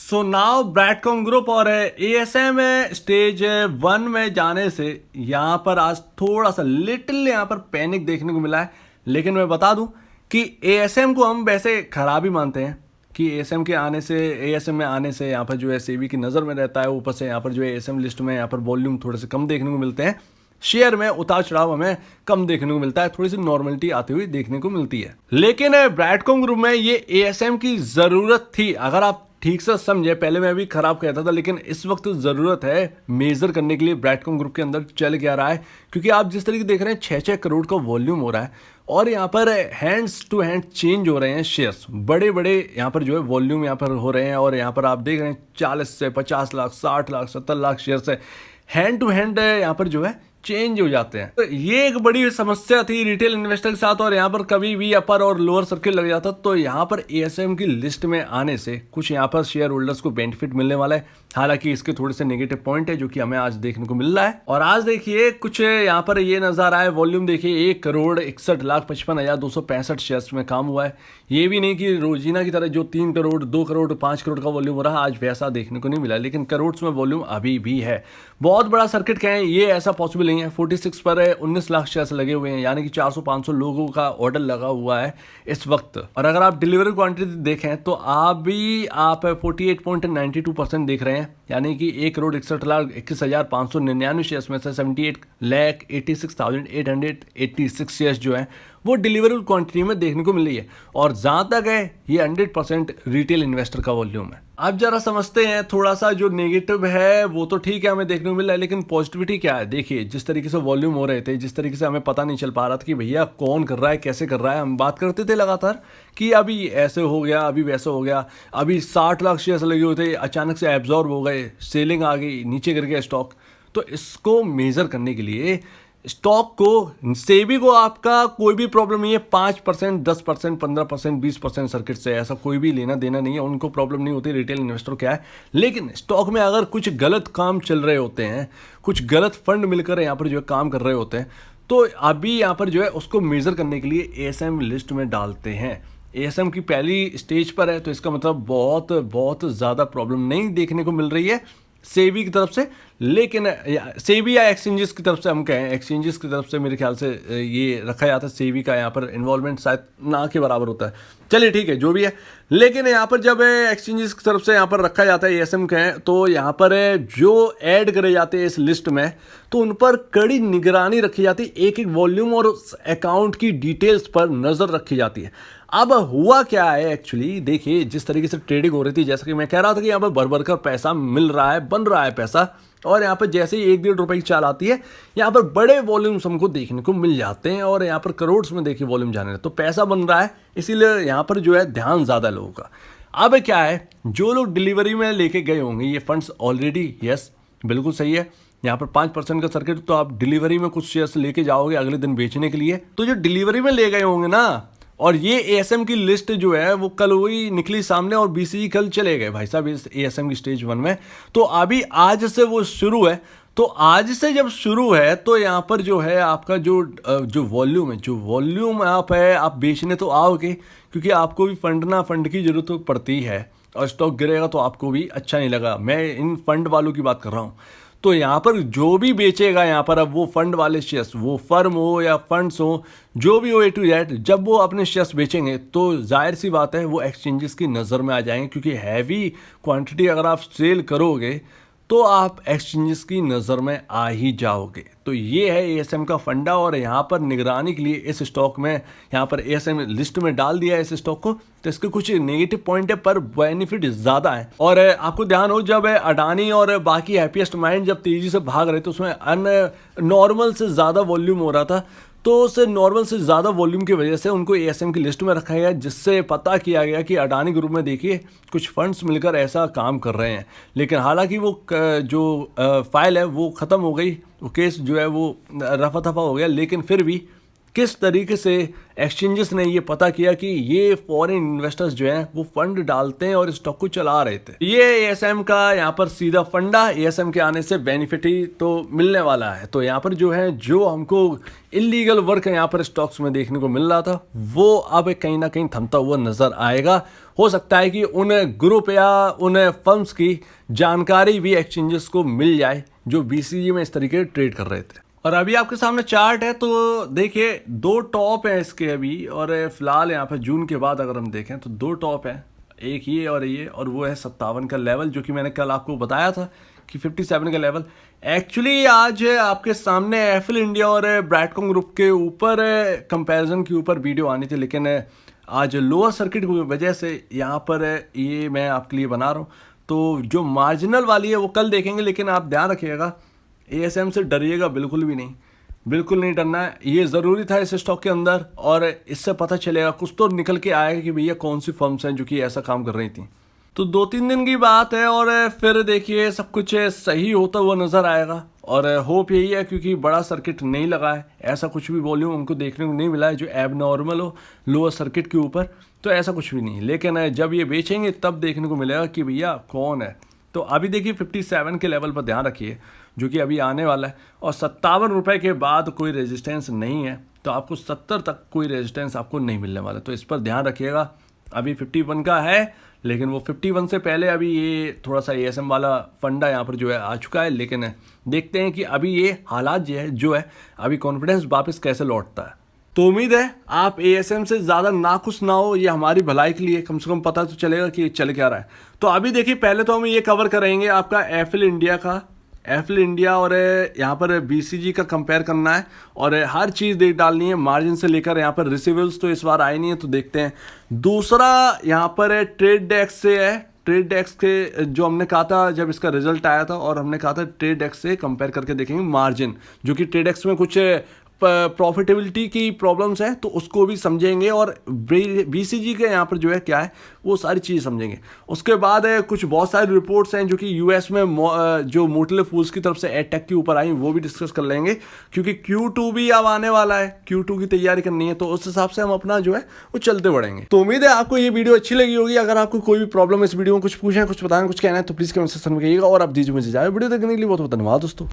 So now ब्रैडकॉम group और ASM stage 1 में जाने से यहाँ पर आज थोड़ा सा लिटिल यहाँ पर पैनिक देखने को मिला है। लेकिन मैं बता दूं कि एएसएम को हम वैसे खराब ही मानते हैं कि एएसएम के आने से एएसएम में आने से यहाँ पर जो है सेबी की नज़र में रहता है। ऊपर से यहाँ पर जो है एएसएम लिस्ट में यहाँ पर वॉल्यूम थोड़े से कम देखने को मिलते हैं, शेयर में उतार चढ़ाव हमें कम देखने को मिलता है, थोड़ी सी नॉर्मलिटी आती हुई देखने को मिलती है। लेकिन ब्रैडकॉम ग्रुप में ये एएसएम की ज़रूरत थी। अगर आप ठीक से समझे, पहले मैं भी खराब कहता था लेकिन इस वक्त ज़रूरत है मेजर करने के लिए ब्रैडकॉम ग्रुप के अंदर चल क्या रहा है। क्योंकि आप जिस तरीके देख रहे हैं 6-6 करोड़ का वॉल्यूम हो रहा है और यहाँ पर हैंड्स टू हैंड चेंज हो रहे हैं शेयर्स, बड़े बड़े यहाँ पर जो है वॉल्यूम यहाँ पर हो रहे हैं। और यहाँ पर आप देख रहे हैं 40 से 50 लाख, 60 लाख, 70 लाख शेयर से हैंड टू हैंड यहाँ पर जो है चेंज हो जाते हैं। तो ये एक बड़ी समस्या थी रिटेल इन्वेस्टर के साथ। और यहाँ पर कभी भी अपर और लोअर सर्किट लग जाता, तो यहाँ पर एएसएम की लिस्ट में आने से कुछ यहाँ पर शेयर होल्डर्स को बेनिफिट मिलने वाला है। हालांकि इसके थोड़े से नेगेटिव पॉइंट है जो कि हमें आज देखने को मिल रहा है। और आज देखिए कुछ यहाँ पर ये नजर आया, वॉल्यूम देखिए 1,61,55,265 शेयर्स में काम हुआ है। ये भी नहीं कि रोजीना की तरह जो 3 करोड़, 2 करोड़, 5 करोड़ का वॉल्यूम हो रहा है, आज वैसा देखने को नहीं मिला। लेकिन करोड़ में वॉल्यूम अभी भी है। बहुत बड़ा सर्किट कहें ये ऐसा पॉसिबल नहीं है। 46 पर 19 लाख शेयर्स लगे हुए हैं, यानी कि 400-500 लोगों का ऑर्डर लगा हुआ है इस वक्त। और अगर आप डिलीवरी क्वांटिटी देखें तो आप 48.92% देख रहे हैं, यानी कि 1,61,21,599 शेयर्स में से 78,86,886 शेयर्स जो हैं वो डिलीवरेबल क्वांटिटी में देखने को मिल रही है। और जहां तक है ये 100% रिटेल इन्वेस्टर का वॉल्यूम है। अब जरा समझते हैं, थोड़ा सा जो नेगेटिव है वो तो ठीक है हमें देखने को मिल रहा है, लेकिन पॉजिटिविटी क्या है। देखिए जिस तरीके से वॉल्यूम हो रहे थे, जिस तरीके से हमें पता नहीं चल पा रहा था कि भैया कौन कर रहा है, कैसे कर रहा है। हम बात करते थे लगातार कि अभी ऐसे हो गया, अभी वैसे हो गया। अभी 60 लाख शेयर्स लगे हुए थे, अचानक से एब्जॉर्ब हो गए, सेलिंग आ गई, नीचे गिर गया स्टॉक। तो इसको मेजर करने के लिए स्टॉक को, सेबी को आपका कोई भी प्रॉब्लम नहीं है 5%, 10%, 15%, 20% सर्किट से, ऐसा कोई भी लेना देना नहीं है। उनको प्रॉब्लम नहीं होती, रिटेल इन्वेस्टर क्या है। लेकिन स्टॉक में अगर कुछ गलत काम चल रहे होते हैं, कुछ गलत फंड मिलकर यहाँ पर जो है काम कर रहे होते हैं, तो अभी यहाँ पर जो है उसको मेजर करने के लिए एएसएम लिस्ट में डालते हैं। एएसएम की पहली स्टेज पर है, तो इसका मतलब बहुत बहुत ज़्यादा प्रॉब्लम नहीं देखने को मिल रही है सेबी की तरफ से। लेकिन सेबी या एक्सचेंजेस की तरफ से, हम कहें एक्सचेंजेस की तरफ से, मेरे ख्याल से ये रखा जाता है। सेबी का यहाँ पर इन्वॉल्वमेंट शायद ना के बराबर होता है, चलिए ठीक है जो भी है। लेकिन यहाँ पर जब एक्सचेंजेस की तरफ से यहाँ पर रखा जाता है एएसएम कहें, तो यहाँ पर जो ऐड करे जाते हैं इस लिस्ट में, तो उन पर कड़ी निगरानी रखी जाती है। एक एक वॉल्यूम और उस अकाउंट की डिटेल्स पर नज़र रखी जाती है। अब हुआ क्या है एक्चुअली, देखिए जिस तरीके से ट्रेडिंग हो रही थी, जैसा कि मैं कह रहा था कि यहाँ पर भर भर कर पैसा मिल रहा है, बन रहा है पैसा। और यहाँ पर जैसे ही 1-1.5 रुपए की चाल आती है, यहाँ पर बड़े वॉल्यूम्स हमको देखने को मिल जाते हैं। और यहाँ पर करोड़ में देखिए वॉल्यूम जाने रहे, तो पैसा बन रहा है, इसीलिए यहाँ पर जो है ध्यान ज़्यादा लोगों का। अब क्या है, जो लोग डिलीवरी में लेके गए होंगे ये फंड्स ऑलरेडी, यस बिल्कुल सही है, यहाँ पर 5% का सर्किट, तो आप डिलीवरी में कुछ शेयर्स लेके जाओगे अगले दिन बेचने के लिए। तो जो डिलीवरी में ले गए होंगे ना, और ये एएसएम की लिस्ट जो है वो कल वही निकली सामने, और बीसीई कल चले गए भाई साहब इस एएसएम की स्टेज 1 में। तो अभी आज से वो शुरू है। तो आज से जब शुरू है तो यहाँ पर जो है आपका जो वॉल्यूम है, जो वॉल्यूम आप बेचने तो आओगे, क्योंकि आपको भी फंड की जरूरत पड़ती है। और स्टॉक गिरेगा तो आपको भी अच्छा नहीं लगा। मैं इन फंड वालों की बात कर रहा हूँ। तो यहाँ पर जो भी बेचेगा, यहाँ पर अब वो फंड वाले शेयर्स, वो फर्म हो या फंड्स हो, जो भी हो A to Z, जब वो अपने शेयर्स बेचेंगे तो जाहिर सी बात है वो एक्सचेंजेस की नज़र में आ जाएंगे। क्योंकि हैवी क्वांटिटी अगर आप सेल करोगे तो आप एक्सचेंजेस की नज़र में आ ही जाओगे। तो ये है एएसएम का फंडा। और यहाँ पर निगरानी के लिए इस स्टॉक में, यहाँ पर एएसएम लिस्ट में डाल दिया है इस स्टॉक को। तो इसके कुछ नेगेटिव पॉइंट है पर बेनिफिट ज़्यादा है। और आपको ध्यान हो, जब अडानी और बाकी हैप्पीएस्ट माइंड जब तेज़ी से भाग रहे थे, उसमें नॉर्मल से ज़्यादा वॉल्यूम हो रहा था। तो उस नॉर्मल से ज़्यादा वॉल्यूम की वजह से उनको एएसएम की लिस्ट में रखा गया, जिससे पता किया गया कि अडानी ग्रुप में देखिए कुछ फंड्स मिलकर ऐसा काम कर रहे हैं। लेकिन हालांकि वो जो फाइल है वो ख़त्म हो गई, वो केस जो है वो रफा दफा हो गया। लेकिन फिर भी किस तरीके से एक्सचेंजेस ने ये पता किया कि ये फॉरेन इन्वेस्टर्स जो हैं वो फंड डालते हैं और स्टॉक को चला रहे थे। ये एएसएम का यहाँ पर सीधा फंडा, एएसएम के आने से बेनिफिट ही तो मिलने वाला है। तो यहाँ पर जो है, जो हमको इलीगल वर्क यहाँ पर स्टॉक्स में देखने को मिल रहा था, वो अब कहीं ना कहीं थमता हुआ नजर आएगा। हो सकता है कि उन ग्रुप या उन फर्म्स की जानकारी भी एक्सचेंजेस को मिल जाए जो बीसीजी में इस तरीके से ट्रेड कर रहे थे। और अभी आपके सामने चार्ट है, तो देखिए 2 टॉप हैं इसके अभी, और फिलहाल यहाँ पर जून के बाद अगर हम देखें तो 2 टॉप हैं, एक ये, और वो है 57 का लेवल, जो कि मैंने कल आपको बताया था कि 57 का लेवल। एक्चुअली आज आपके सामने एफिल इंडिया और ब्रैडकॉम ग्रुप के ऊपर कंपैरिजन के ऊपर वीडियो आनी थी, लेकिन आज लोअर सर्किट की वजह से यहाँ पर ये मैं आपके लिए बना रहा हूँ। तो जो मार्जिनल वाली है वो कल देखेंगे, लेकिन आप ध्यान रखिएगा एएसएम से डरिएगा बिल्कुल भी नहीं, बिल्कुल नहीं डरना है। ये ज़रूरी था इस स्टॉक के अंदर, और इससे पता चलेगा, कुछ तो निकल के आएगा कि भैया कौन सी फर्म्स हैं जो कि ऐसा काम कर रही थी। तो 2-3 दिन की बात है, और फिर देखिए सब कुछ सही होता हुआ नज़र आएगा। और होप यही है, क्योंकि बड़ा सर्किट नहीं लगा है, ऐसा कुछ भी वॉल्यूम हमको देखने को नहीं मिला है जो एब नॉर्मल हो लोअर सर्किट के ऊपर, तो ऐसा कुछ भी नहीं। लेकिन जब ये बेचेंगे तब देखने को मिलेगा कि भैया कौन है। तो अभी देखिए 57 के लेवल पर ध्यान रखिए, जो कि अभी आने वाला है, और 57 रुपये के बाद कोई रेजिस्टेंस नहीं है, तो आपको 70 तक कोई रेजिस्टेंस आपको नहीं मिलने वाला। तो इस पर ध्यान रखिएगा। अभी 51 का है, लेकिन वो 51 से पहले अभी ये थोड़ा सा एएसएम वाला फंडा यहाँ पर जो है आ चुका है। लेकिन देखते हैं कि अभी ये हालात जो है अभी कॉन्फिडेंस वापस कैसे लौटता है। तो उम्मीद है आप एएसएम से ज़्यादा नाखुश ना हो, ये हमारी भलाई के लिए, कम से कम पता तो चलेगा कि चल क्या रहा है। तो अभी देखिए, पहले तो हम ये कवर करेंगे आपका एफिल इंडिया का, एफिल इंडिया, और यहाँ पर बीसीजी का कंपेयर करना है, और हर चीज़ देख डालनी है, मार्जिन से लेकर यहाँ पर रिसीवेबल्स तो इस बार आए नहीं है, तो देखते हैं। दूसरा यहाँ पर ट्रेड डेस्क से है, ट्रेड डेस्क के जो हमने कहा था जब इसका रिजल्ट आया था, और हमने कहा था ट्रेड डेस्क से कंपेयर करके देखेंगे मार्जिन, जो कि ट्रेड डेस्क में कुछ प्रॉफिटेबिलिटी की प्रॉब्लम्स है, तो उसको भी समझेंगे, और बीसीजी के यहाँ पर जो है क्या है वो सारी चीज़ समझेंगे। उसके बाद कुछ बहुत सारी रिपोर्ट्स हैं जो कि यूएस में जो मोटले फूल्स की तरफ से एडटेक के ऊपर आई, वो भी डिस्कस कर लेंगे, क्योंकि Q2 भी अब आने वाला है, Q2 की तैयारी करनी है, तो उस हिसाब से हम अपना जो है वो चलते बढ़ेंगे। तो उम्मीद है आपको ये वीडियो अच्छी लगी होगी। अगर आपको कोई भी प्रॉब्लम इस वीडियो में कुछ पूछें, कुछ बताएं, कुछ कहना है, तो प्लीज़ कमेंट सेक्शन में कहिएगा। और आप दीजिए मुझे जाए, वीडियो देखने के लिए बहुत बहुत धन्यवाद दोस्तों।